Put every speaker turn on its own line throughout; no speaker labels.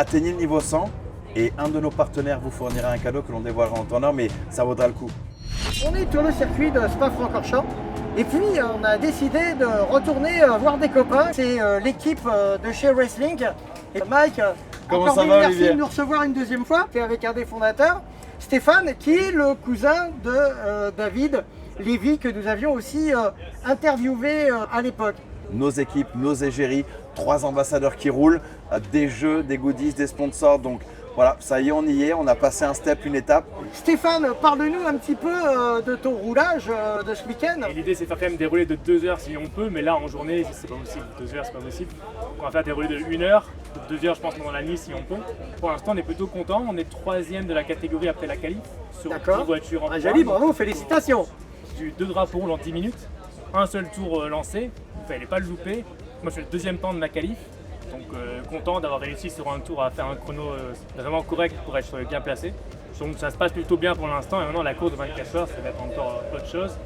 Atteignez le niveau 100 et un de nos partenaires vous fournira un cadeau que l'on dévoilera en temps et heure, mais ça vaudra le coup.
On est sur le circuit de Spa-Francorchamps et puis on a décidé de retourner voir des copains. C'est l'équipe de chez Wrestling. Et Mike,
Comment
encore
ça
mille
va,
merci
Olivier?
de nous recevoir une deuxième fois. Et avec un des fondateurs, Stéphane, qui est le cousin de David Lévy, que nous avions aussi interviewé à l'époque.
Nos équipes, nos égéries, 3 ambassadeurs qui roulent, des jeux, des goodies, des sponsors. Donc voilà, ça y est, on y est, on a passé un step, une étape.
Stéphane, parle-nous un petit peu de ton roulage de ce week-end.
Et l'idée c'est de faire quand même des relais de 2 heures si on peut, mais là en journée c'est pas possible, 2 heures c'est pas possible. Donc on va faire des relais de 1 heure, 2 heures je pense pendant la nuit si on peut. Pour l'instant on est plutôt content, on est 3e de la catégorie après la qualif sur 10 voitures en
Ah,
points.
joli, bravo, félicitations.
J'ai eu 2 drapeaux roulants en 10 minutes, un seul tour lancé, il fallait pas le louper. Moi je fais le 2e temps de ma qualif, donc content d'avoir réussi sur un tour à faire un chrono vraiment correct pour être bien placé. Donc ça se passe plutôt bien pour l'instant et maintenant la course de 24 heures ça va être encore autre chose.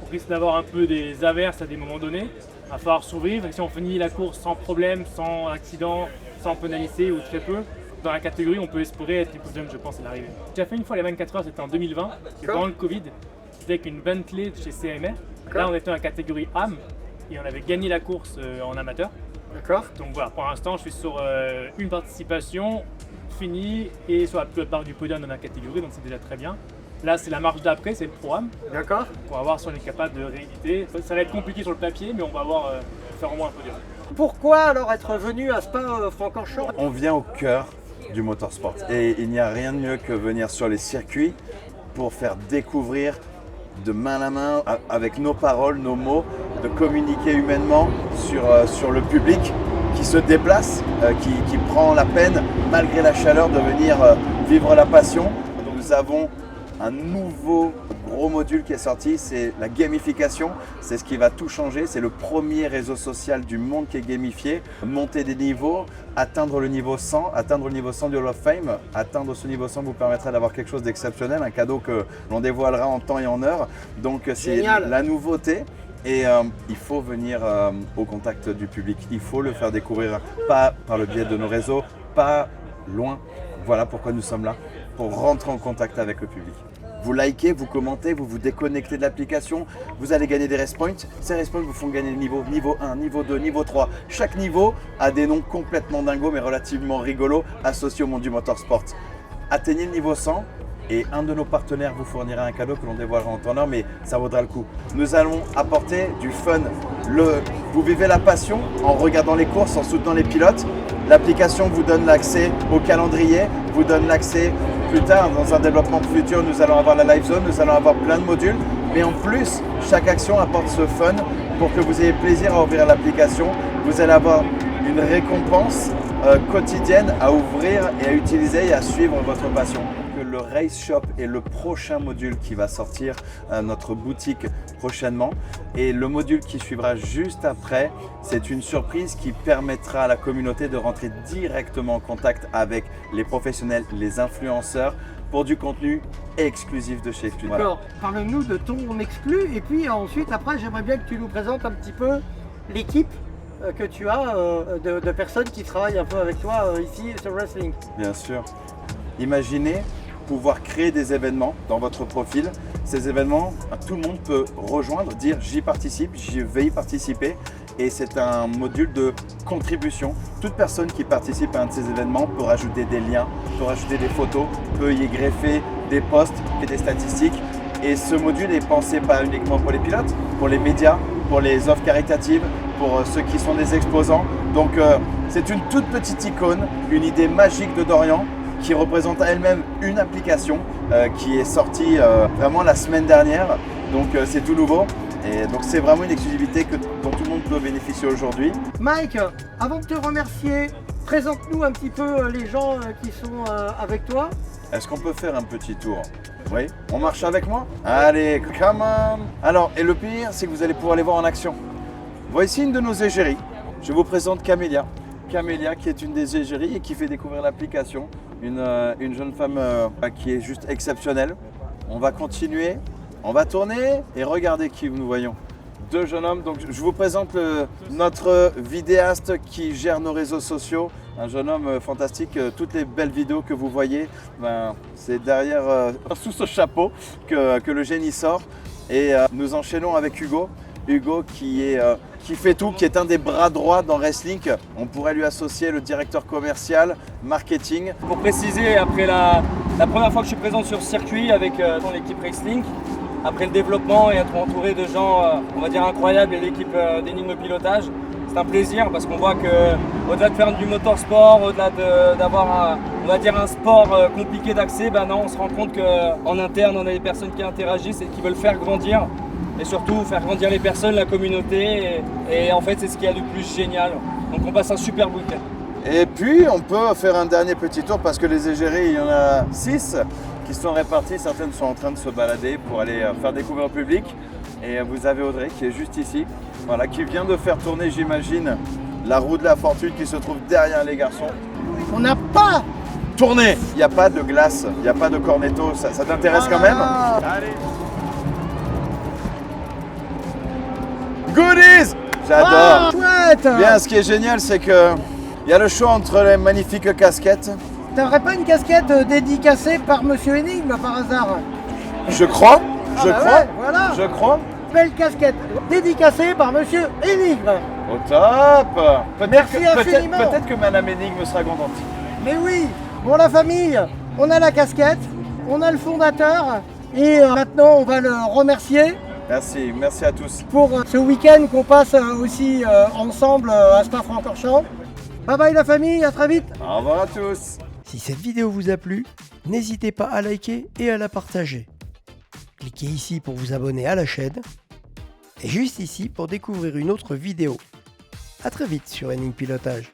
On risque d'avoir un peu des averses à des moments donnés, il va falloir survivre et si on finit la course sans problème, sans accident, sans pénalité ou très peu, dans la catégorie on peut espérer être les podiums je pense à l'arrivée. J'ai fait une fois les 24 heures, c'était en 2020, c'était pendant le Covid, c'était avec une Bentley de chez CMR. Là on était dans la catégorie AM et on avait gagné la course en amateur.
D'accord.
Donc voilà, pour l'instant je suis sur une participation finie et sur la plus haute barre du podium dans la catégorie, donc c'est déjà très bien. Là c'est la marche d'après, c'est le Pro-Am.
D'accord.
On va voir si on est capable de rééditer. Ça va être compliqué sur le papier, mais on va voir faire au moins un podium.
Pourquoi alors être venu à Spa-Francorchamps?
On vient au cœur du motorsport et il n'y a rien de mieux que venir sur les circuits pour faire découvrir de main à main, avec nos paroles, nos mots, de communiquer humainement sur le public qui se déplace, qui prend la peine, malgré la chaleur, de venir vivre la passion. Donc, nous avons un nouveau gros module qui est sorti, c'est la gamification. C'est ce qui va tout changer. C'est le premier réseau social du monde qui est gamifié. Monter des niveaux, atteindre le niveau 100, atteindre le niveau 100 du Hall of Fame. Atteindre ce niveau 100 vous permettra d'avoir quelque chose d'exceptionnel, un cadeau que l'on dévoilera en temps et en heure. Donc c'est la nouveauté. Et il faut venir au contact du public. Il faut le faire découvrir, pas par le biais de nos réseaux, pas loin. Voilà pourquoi nous sommes là, pour rentrer en contact avec le public. Vous likez, vous commentez, vous vous déconnectez de l'application, vous allez gagner des respoints. Ces respoints vous font gagner le niveau 1, niveau 2, niveau 3. Chaque niveau a des noms complètement dingos mais relativement rigolos associés au monde du motorsport. Atteignez le niveau 100 et un de nos partenaires vous fournira un cadeau que l'on dévoilera en temps et heure, mais ça vaudra le coup. Nous allons apporter du fun. Vous vivez la passion en regardant les courses, en soutenant les pilotes. L'application vous donne l'accès au calendrier, vous donne l'accès plus tard, dans un développement futur, nous allons avoir la live zone, nous allons avoir plein de modules. Mais en plus, chaque action apporte ce fun pour que vous ayez plaisir à ouvrir l'application. Vous allez avoir une récompense quotidienne à ouvrir et à utiliser et à suivre votre passion. Le Race Shop est le prochain module qui va sortir à notre boutique prochainement et le module qui suivra juste après, c'est une surprise qui permettra à la communauté de rentrer directement en contact avec les professionnels, les influenceurs pour du contenu exclusif de chez Exclu.
Alors, parle-nous de ton exclu et puis ensuite après j'aimerais bien que tu nous présentes un petit peu l'équipe que tu as de personnes qui travaillent un peu avec toi ici sur Wrestling.
Bien sûr. Imaginez pouvoir créer des événements dans votre profil. Ces événements, tout le monde peut rejoindre, dire j'y participe, je vais y participer et c'est un module de contribution. Toute personne qui participe à un de ces événements peut rajouter des liens, peut rajouter des photos, peut y greffer des posts et des statistiques. Et ce module est pensé pas uniquement pour les pilotes, pour les médias, pour les offres caritatives, pour ceux qui sont des exposants. Donc c'est une toute petite icône, une idée magique de Dorian qui représente à elle-même une application qui est sortie vraiment la semaine dernière. Donc c'est tout nouveau et donc c'est vraiment une exclusivité dont tout le monde peut bénéficier aujourd'hui.
Mike, avant de te remercier, présente-nous un petit peu les gens qui sont avec toi.
Est-ce qu'on peut faire un petit tour? Oui, on marche avec moi? Allez, come on! Alors, et le pire, c'est que vous allez pouvoir les voir en action. Voici une de nos égéries. Je vous présente Camélia. Camélia qui est une des égéries et qui fait découvrir l'application. Une jeune femme qui est juste exceptionnelle. On va continuer, on va tourner et regardez qui nous voyons. deux jeunes hommes. Donc je vous présente notre vidéaste qui gère nos réseaux sociaux. Un jeune homme fantastique. Toutes les belles vidéos que vous voyez, c'est derrière, sous ce chapeau que le génie sort. Et nous enchaînons avec Hugo. Hugo qui fait tout, qui est un des bras droits dans Restlink. On pourrait lui associer le directeur commercial, marketing.
Pour préciser, après la première fois que je suis présent sur ce circuit avec l'équipe Restlink, après le développement et être entouré de gens, on va dire incroyables et l'équipe d'Enigme Pilotage, c'est un plaisir parce qu'on voit qu'au-delà de faire du motorsport, au-delà d'avoir on va dire un sport compliqué d'accès, non, on se rend compte qu'en interne, on a des personnes qui interagissent et qui veulent faire grandir. Et surtout faire grandir les personnes, la communauté, et en fait c'est ce qu'il y a de plus génial. Donc on passe un super week-end.
Et puis on peut faire un dernier petit tour parce que les égéries, il y en a 6 qui sont réparties. Certaines sont en train de se balader pour aller faire découvrir au public. Et vous avez Audrey qui est juste ici, voilà, qui vient de faire tourner, j'imagine, la roue de la fortune qui se trouve derrière les garçons.
On n'a pas
tourné. Il n'y a pas de glace, il n'y a pas de cornetto, ça t'intéresse quand même? Allez. Goodies! J'adore!
Chouette!
Bien, ce qui est génial, c'est que il y a le choix entre les magnifiques casquettes.
T'aurais pas une casquette dédicacée par Monsieur Énigme par hasard?
Je crois,
Ouais, voilà.
je crois.
Belle casquette dédicacée par Monsieur Énigme.
Au top!
Merci infiniment.
Peut-être que Madame Énigme sera contente.
Mais oui, pour la famille, on a la casquette, on a le fondateur et maintenant on va le remercier.
Merci à tous.
Pour ce week-end qu'on passe aussi ensemble à Spa-Francorchamps. Bye bye la famille, à très vite.
Au revoir à tous.
Si cette vidéo vous a plu, n'hésitez pas à liker et à la partager. Cliquez ici pour vous abonner à la chaîne et juste ici pour découvrir une autre vidéo. A très vite sur Enigme Pilotage.